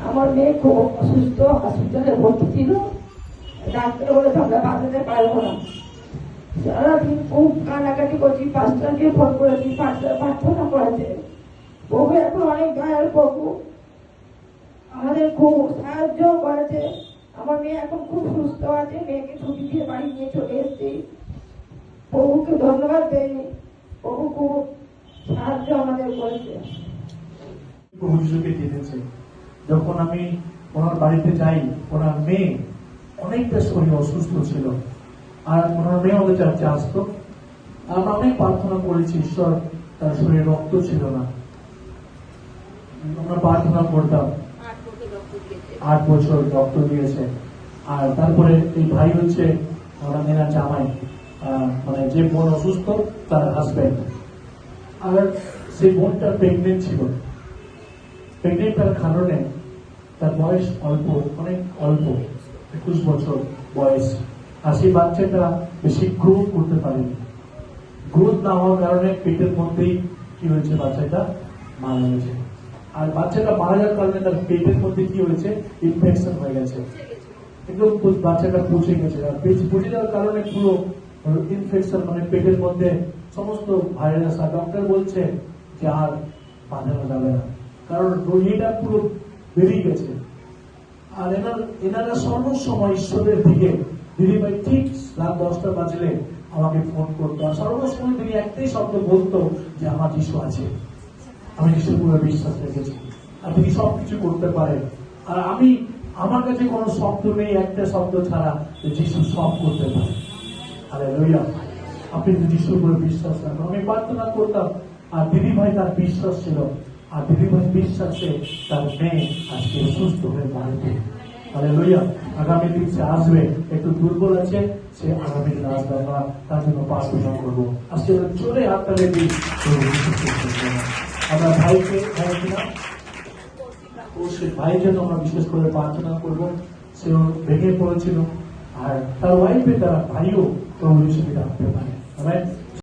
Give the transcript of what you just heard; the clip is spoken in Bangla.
আমার মেয়ে খুব অসুস্থ, হসপিটালে ভর্তি ছিল। ডাক্তার বলেছে আমরা বাঁচাতে পারবো না। সারাদিন খুব কানাকাটি করছি, পাঁচটাকে ফোন করেছি, পাঁচটা প্রার্থনা করেছে। প্রভু এখন অনেক দয়াল প্রভু, আমাদের খুব সাহায্য করেছে। আমার মেয়ে এখন খুব সুস্থ আছে, মেয়েকে ছুটি দিয়ে বাড়ি নিয়ে চলে এসেছি। প্রভুকে ধন্যবাদ দেই, প্রভু খুব সাহায্য আমাদের করেছে। প্রভু যিশুকে জেনেছে। যখন আমি ওনার বাড়িতে যাই, ওনার মেয়ে অনেকটা শরীর অসুস্থ ছিল, আর ওনার মেয়ে আমাদের চার্চে আসতো। আমরা অনেক প্রার্থনা করেছি, ঈশ্বর তার শরীরে রক্ত ছিল না, আমরা প্রার্থনা করতাম। 8 বছর রক্ত দিয়েছে। আর তারপরে এই ভাই হচ্ছে ওরা মেয়েরা জামাই, মানে যে বোন অসুস্থ তার হাজব্যান্ড। আর সেই বোনটা প্রেগনেন্ট ছিল। প্রেগনেন্ট তার কারণে তার বয়স অল্প, অনেক অল্প, 21 বছর বয়স। আর সেই বাচ্চাটা বেশি গ্রোথ করতে পারেনি। গ্রোথ না হওয়ার কারণে পেটের মধ্যেই কি হয়েছে, বাচ্চাটা মারা গেছে। আর বাচ্চাটা মারা যাওয়ার কারণে তার পেটের মধ্যে কি হয়েছে, ইনফেকশন হয়ে গেছে। একদম বাচ্চাটা পচে গেছে। আর পচে যাওয়ার কারণে পুরো ইনফেকশন, মানে পেটের মধ্যে সমস্ত ভাইরাস। আর ডক্টর বলছে যে আর বাঁধানো যাবে না, কারণ রোগীটা পুরো বেরিয়ে গেছে। আর এনারা সর্বসময় ঈশ্বরের দিকে, দিদিভাই ঠিক রাত 10টা বাজলে আমাকে ফোন করতো। আর সর্বসময় তিনি একটাই শব্দ বলতো যে আমার যিশু আছে, আমি যিশুর পুরো বিশ্বাস রেখেছি, আর তিনি সবকিছু করতে পারেন। আর আমার কাছে কোনো শব্দ নেই, একটা শব্দ ছাড়া, যে যিশু সব করতে পারে। হালেলুয়া। আপনি যদি যিশুর উপরে বিশ্বাস রাখেন। আমি প্রার্থনা করতাম, আর দিদি ভাই তার বিশ্বাস ছিল, আর দিদি ভাই বিশ্বাসে তার মেয়ে আজকে সুস্থ হয়ে বাড়িতে। হালেলুয়া। আগামী দিন সে আসবে, একটু দুর্বল আছে, সে আগামী দিন আসবে, আমরা তার জন্য প্রার্থনা করবো। আজকে চলে হাততালি দিই, আমরা ভাইকে ভাই কিনা ও সে ভাইয়ের জন্য আমরা বিশেষ করে প্রার্থনা করবো। সে ভেঙে পড়েছিল, আর তার ওয়াইফে তারা ভাইও প্রভু হিসেবে ডাকতে পারে।